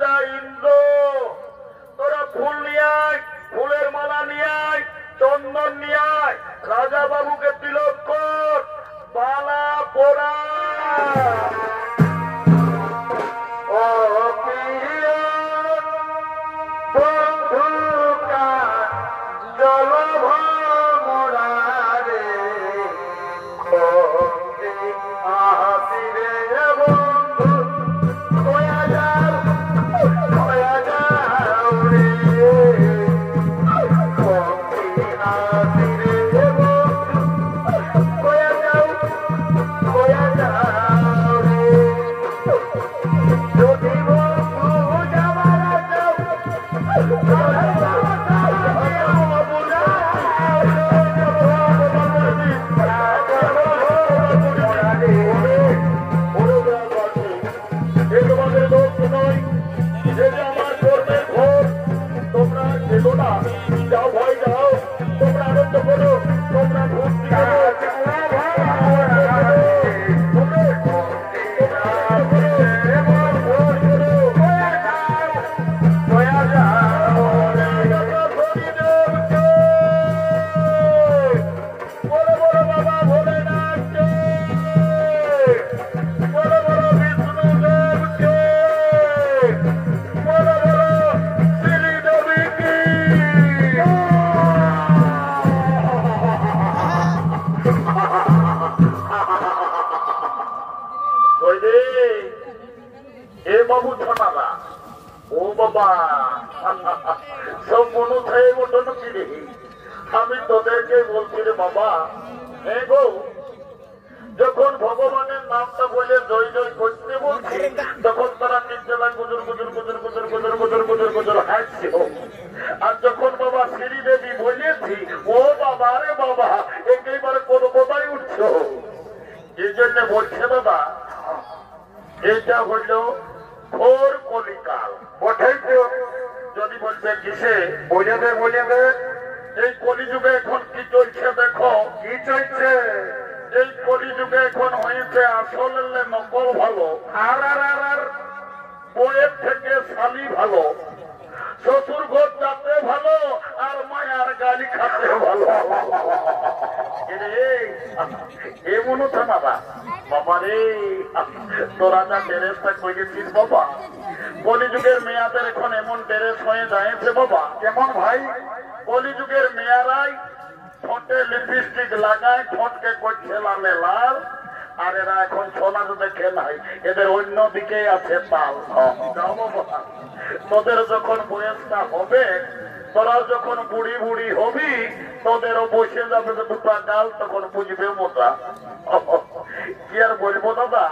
রাজা ইন্দ্র তোরা ফুল নিয়ে আয়, ফুলের মালা নিয়ে আয়, চন্দন নিয়ে আয়, রাজা বাবুকে তিলক কর, বালা পোড়া। আমি তোদেরকে বলছি রে বাবা, যখন ভগবানের নামটা বলে জয় জয় করতে বলছি তখন তারা নির্জলায় গুজর গুজর গুজর গুজর গুজর গুজর গুজর গুজর হাসছে। আর যখন বাবা শ্রীদেবী বলেছি ও বাবা রে বাবা একেবারে কোনো কথাই উঠছ। এই জন্য বলছে দাদা এইটা হইল ঘোর কলিকাল। যদি বলবে কিসে বলে দে এই কলিযুগে এখন কি চলছে দেখো। কি চলছে এই কলিযুগে এখন হয়েছে আসল নকল ভালো, আর বইয়ের থেকে শালি ভালো, শ্বশুর ঘর যাতে ভালো আর মায়ার গালি খাতে ভালো। এমন তো না বাবা রে, তোরা যা ড্রেসটা করেছিস বাবা, কলিযুগের মেয়াদের এখন এমন ড্রেস হয়ে যায়ছে বাবা। কেমন ভাই? কলিযুগের মেয়ারাই ঠোঁটে লিপস্টিক লাগায়, ঠোঁটকে করছে লালে লাল, আর এরা এখন সোনার দেখে নাই, এদের অন্য দিকে আছে তাল। তোদের যখন বয়সটা হবে, তোরা যখন বুড়ি বুড়ি হবি, তোদেরও বসে যাবে দুটা গাল, তখন বুঝবে মোটা। কি আর বলবো দাদা,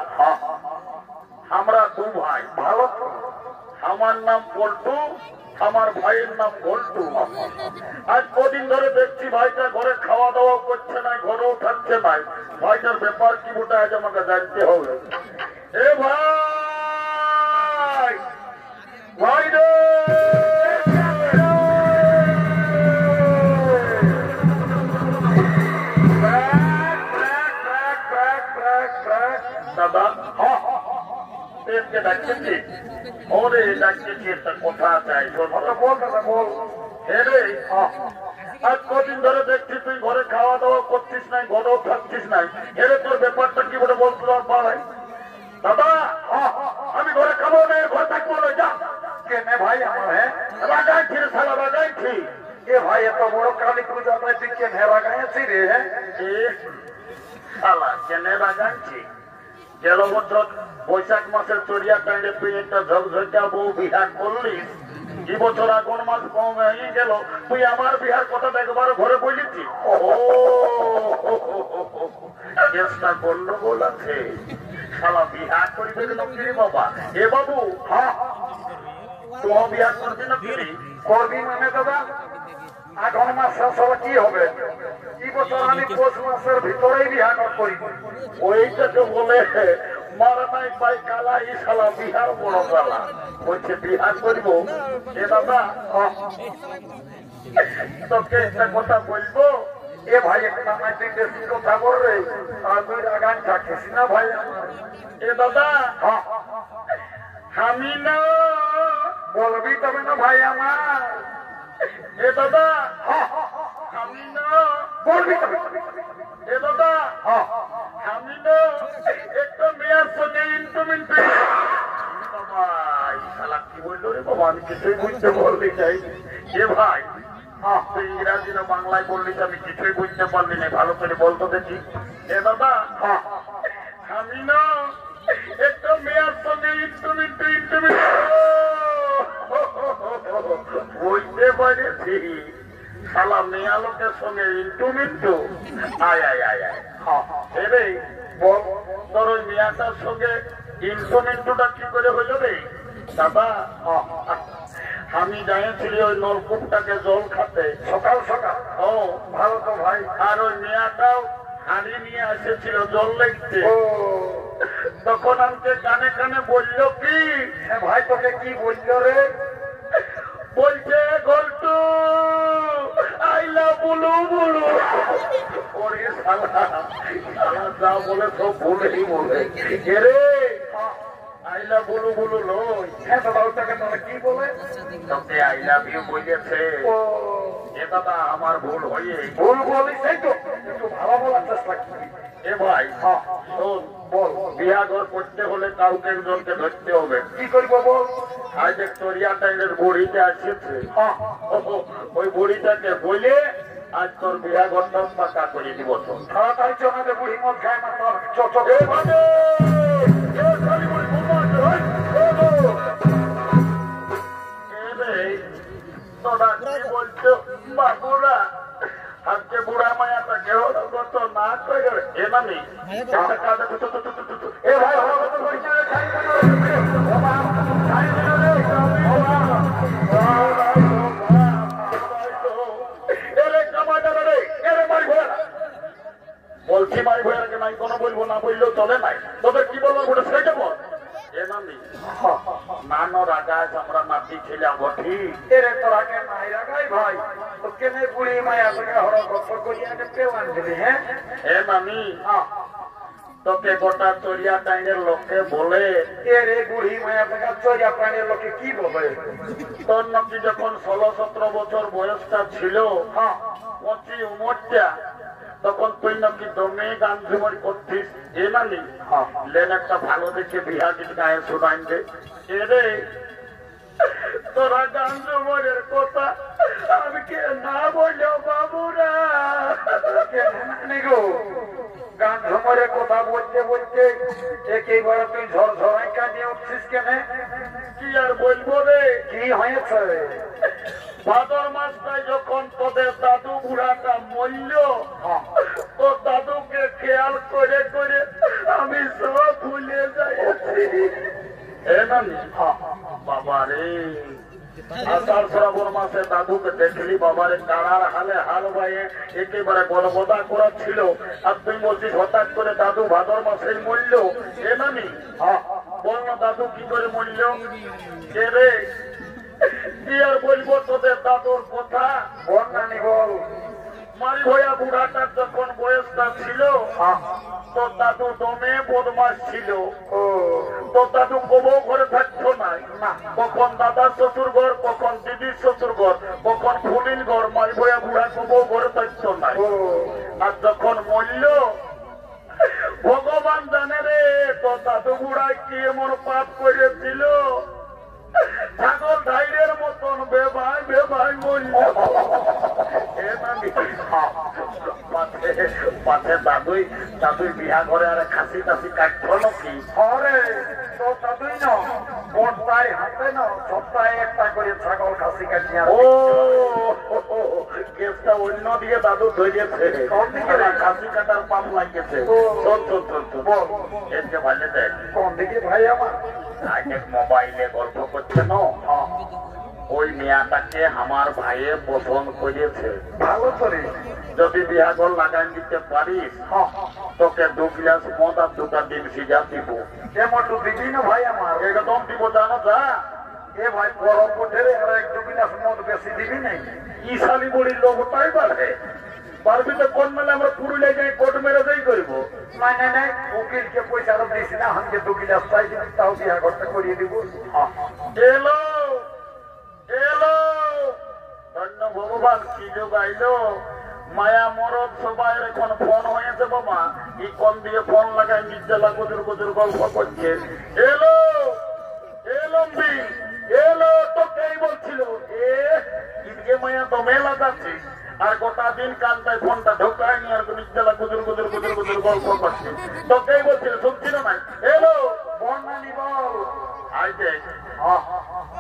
আমরা দু ভাই ভালো, আমার নাম পল্টু, আমার ভাইয়ের নাম বল্টু। আজ কদিন ধরে দেখছি ভাইটা ঘরে খাওয়া দাওয়া করছে না, ঘরেও থাকছে না। ভাইটার ব্যাপার কি ওটা আজ আমাকে জানতে হবে। এ ভাই ভাই রে, দাদা ডাকতেছি, ওরে ডাকতেছি একটা কথা চাই, বল। আজ কদিন ধরে দেখছি তুই ঘরে খাওয়া দাওয়া করছিস নাই, ঘরেও থাকছিস নাই, এরে তোর ব্যাপারটা কি বলে বলতে পারে? দাদা আমি ঘরে খাবো না, ঘরে থাকবো না, যা। কেনে ভাই আমার? হ্যাঁ রাগাইছি রে শালা, রাগাইছি। এ ভাই এত বড় কালী পূজা তুই কেনে রাগাইছি রে? শালা কেনে রাগাইছি? গেল বছর বৈশাখ মাসের চড়িয়া টাইমে তুই একটা ঝকঝকা বউ বিহার করলিস, কি বছর আগুন মাস কম হয়ে গেল তুই আমার বিহার কথা একবার ঘরে বলেছি। ও চেষ্টা করলো বলেছে শালা বিহার করিবে নাকি বাবা? এ বাবু হ্যাঁ তোমার বিহার করবি না? করবি মানে দাদা আগুন মাস শেষ হলে কি হবে? কি বছর আমি পৌষ মাসের ভিতরেই বিহার করি। ওইটাকে বলে মারা নাই পাই কালা, ই শালা বিহার বড় কালা। বলছে বিহার করিব। এ দাদা তোকে একটা কথা বলবো। এ ভাই একটা আমার তুই বেশি কথা বল রে, আর তুই রাগান থাকিস না ভাই। এ দাদা আমি না বলবি তবে না ভাই আমার। এ দাদা আমি না বলবি তবে। এ দাদা আমি না একটা মেয়ের সঙ্গে ইন্টুমিন্ট ভাই শালা কি বললো রে বাবা, আমি কিছুই বুঝতে বলতে চাই। এ ভাই তুই ইংরাজি না বাংলায় বললিস, আমি কিছুই বুঝতে পারলি না, ভালো করে বলতো দেখি। এ দাদা আমি না একটা মেয়ের সঙ্গে ইন্টুমিন্ট বুঝতে পারেছি। শালা মেয়া লোকের সঙ্গে ইন্টুমিন্টু আয় আয় আয় আয় রে বল, তোর ওই মেয়াটার সঙ্গে ইন্টুমিন্টুটা কি করে হইল রে দাদা? আমি যাইছিলি ওই নলকূপটাকে জল খাতে সকাল সকাল। ও ভালো তো ভাই। আর ওই মেয়াটাও হাঁড়ি নিয়ে এসেছিল জল লেগতে। ও তখন আমাকে কানে কানে বললো কি, ভাই তোকে কি বললো রে? বলছে গল্টু আইলা বুলু বুলু। ওরে শালা শালা যা বলে সব ভুলেই বলে রে। আইলা বুলু বুলু লই। হ্যাঁ দাদা ওটাকে তোরা কি বলে? তোকে আই লাভ ইউ বলেছে। ও এ দাদা আমার ভুল হয়ে ভুল বলিস, এই তো একটু ভালো বলার চেষ্টা করি। এ ভাই শোন, বল। বিয়াঘর করতে হলে কাউকে একজনকে ধরতে হবে। কি করবো বল? আজ এক চরিয়া টাইলের বুড়িতে আসছে, ওই বুড়িটাকে বলে আজ তোর বিয়াঘরটা পাকা করে দিব। তো তাড়াতাড়ি চনাতে বুড়ি মদ খায় না তোর চোখ। এ ভাবে এ খালি বুড়ি ঘুমাস, তোরা কি বলছো বাবুরা? আজকে বুড়া মায়াটা কেহ গত না করে এ নামি একটা কাজে এ ভাই বলছি মাই ভয়াকে নাই কোনো বলবো না, বললেও চলে নাই। তবে কি বলবো ওটা সেটা বল। এ নামি নানো রাগাজ আমরা নাতি ছিলাম ঠিক। এরে তোরা কে নাই রাখাই ভাই, তো কেনে বুড়ি মায়া তোকে হর গল্প করিয়া পেলাম দিবি। হ্যাঁ এ নামি তোকে গোটা চরিয়া টাইনের লোককে বলে এরে বুড়ি মায়া তোকে চরিয়া প্রাণীর লোকে কি বলে? তোর নাকি যখন 16-17 বছর বয়সটা ছিল, পঁচি উমরটা, তখন তুই নাকি দমে গান ঝুমর করতিস। এ নানি লেন একটা ভালো দেখে বিহা গীত গায়ে শোনাই দে। এরে তোরা গান ঝুমরের কথা আমি কে না বললো বাবুরা। গান ঝুমরের কথা বলতে বলতে একেবারে তুই ঝরঝরাই কাঁদিয়ে উঠছিস কেন? কি আর বলবো রে, কি হয়েছে? ভাদর মাসটায় যখন তোদের দাদু বুড়াটা মরল, তো দাদুকে খেয়াল করে করে আমি সব ভুলে যাইছি। এ নানি বাবা রে, আষাঢ় শ্রাবণ মাসে দাদুকে দেখলি বাবারে কারার হালে হাল বাইয়ে একেবারে গড়বদা করা ছিল। আর তুই বলছিস হঠাৎ করে দাদু ভাদর মাসে মরল। এ নানি বল না দাদু কি করে মরল? কে রে কি আর বলবো তোদের দাদুর কথা? বল নানি বল। মারি ভয়া বুড়াটার যখন বয়সটা ছিল, তোর দাদু দমে বদমাস ছিল। তোর দাদু কবও ঘরে থাকতো না, কখন দাদার শ্বশুর ঘর, কখন দিদির শ্বশুর ঘর, কখন ফুলিন ঘর। মারি ভয়া বুড়া কবও ঘরে থাকতো না। আর যখন মরল ভগবান জানে রে তোর দাদু বুড়ায় কি এমন পাপ করেছিল, ছাগল ধাইরের মতন বেভাই বেভাই মরল। পাশে দাদুই দাদুই বিহা করে আর খাসি টাসি কাটতো নাকি? আরে তো দাদুই না বর্তায় হাতে না সপ্তাহে একটা করে ছাগল খাসি কাটিয়া। ও কেসটা অন্য দিকে দাদু ধরেছে, খাসি কাটার পাপ লাগিয়েছে। বল এসে ভালো দেখ কোন দিকে ভাই আমার? আগে মোবাইলে গল্প করছে না, ওই মেয়াটাকে আমার ভাইয়ে পছন্দ করেছে। ভালো করে যদি বিহাগর লাগাই দিতে পারিস তোকে 2 গ্লাস মদ আর 2টা ডিম সিজা দিব। এমন তো দিবি না ভাই আমার? একদম দিব, জানো যা। এ ভাই পরব পঠেরে আর 1-2 গ্লাস মদ বেশি দিবি নাই? ইশালি বড়ির লোকটাই বাড়ে পারবি তো কোন মেলে আমরা পুরুলিয়া যাই কোর্ট মেরে যাই করবো। নাই নাই নাই উকিলকে পয়সা দিস না, আমাকে 2 গ্লাস চাই দিবি, তাও বিয়া করতে করিয়ে দিব। এলো কি যোগ আইলো মায়া মরদ সবাই এখন ফোন হয়েছে বাবা ই কোন দিয়ে ফোন লাগাই নির্জলা গুজুর গুজুর গল্প করছে এলো এলম্বি এলো তো কেই বলছিল এদিকে মায়া তো মেলা যাচ্ছে আর গোটা দিন কানটায় ফোনটা ঢোকায়নি আর নির্জলা গুজুর গুজুর গুজুর গুজুর গল্প করছে তো কেই বলছিল শুনছিল না এলো বর্ণালী বল আই দেখ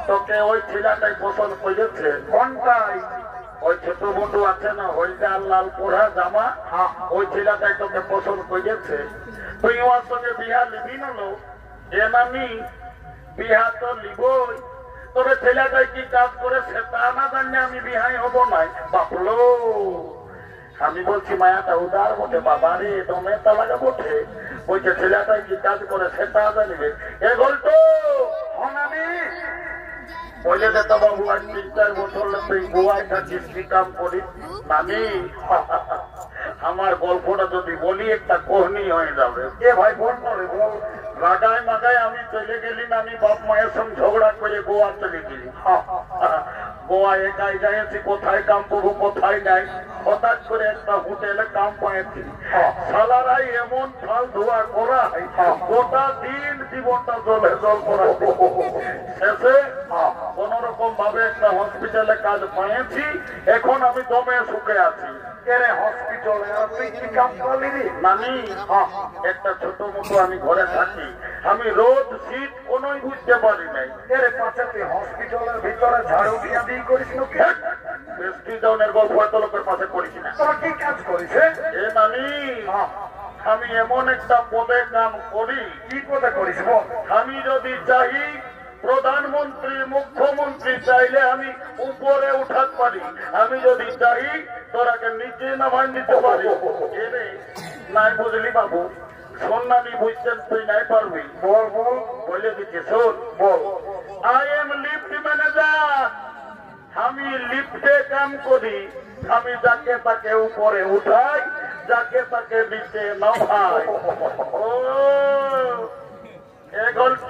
তোকে ওই ছেলেটাই পছন্দ করেছে কোনটাই ওই ছোট মোটু আছে না ওইটা লাল পোড়া জামা ওই ছেলেটাই তোকে পছন্দ করেছে তুই ওর সঙ্গে বিহা লিবি না লো এ নামি বিহা তো লিবই তবে ছেলেটাই কি কাজ করে সেটা না জানি আমি বিহাই হব নাই বাপলো আমি বলছি মায়াটা উদার বটে বাবা রে দমে তালাকা বটে বলছে ছেলেটাই কি কাজ করে সেটা জানিবে এ গল্প আমি বলে যেত বাবু আজ 3-4 বছর তুই গোয়ায় থাকিস কি কাম করিস আমি আমার গল্পটা যদি বলি একটা কোহনি হয়ে যাবে এ ভাই ফোন করে বল রাগায় মাগায় আমি চলে গেলি না আমি বাপ মায়ের সঙ্গে ঝগড়া করে গোয়া চলে গেলি গোয়া একাই যাইছি কোথায় কাম করবো কোথায় নাই হঠাৎ করে একটা হোটেলে কাম পাইছি সালারাই এমন ফাল ধোয়া করা গোটা দিন জীবনটা জলে জল করা শেষে কোন রকম ভাবে একটা হসপিটালে কাজ পাইছি এখন আমি দমে সুখে আছি নানি একটা ছোট মতো আমি ঘরে থাকি আমি রোদ শীত কোনই বুঝতে পারি নাই এর পাশে তুই হসপিটালের ভিতরে ঝাড়ু দিয়া দিয়ে করিস ডাউনের গল্প এত লোকের পাশে করিস না কি কাজ করিস এ নানি আমি এমন একটা পদে কাম করি কি পদে করিস আমি যদি চাই প্রধানমন্ত্রী মুখ্যমন্ত্রী চাইলে আমি উপরে উঠাতে পারি আমি যদি চাই তোরাকে নিচে নামাই নিতে পারি নাই বুঝলি বাবু শোন নামি বুঝছেন তুই নাই পারবি বল বল বলে দিচ্ছি শোন বল আই এম লিফট ম্যানেজার আমি লিফটে কাম করি আমি যাকে তাকে উপরে উঠাই যাকে তাকে নিচে নামাই ও এ গল্প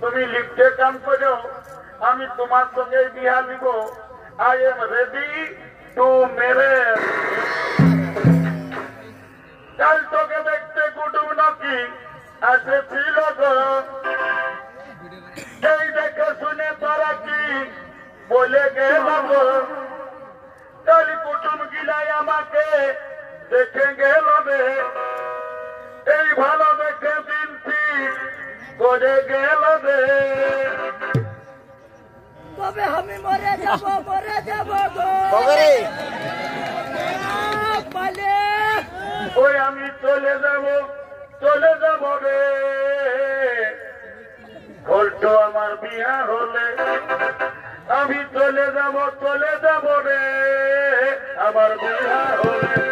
তুমি লিফটে কাম করো আমি তোমার সঙ্গে বিহা নিব I am ready to marriage কাল তোকে দেখতে কুটুম নাকি এসেছিল গো এই দেখে শুনে তারা কি বলে গেল গো কাল কুটুম গিলাই আমাকে দেখে গেল রে এই ভালো দেখে দিন ঠিক করে গেল রে তবে আমি মরে যাব গো পালে ওই আমি চলে যাব রে ঘোলটো আমার বিয়া হলে আমি চলে যাব রে আমার বিয়া হলে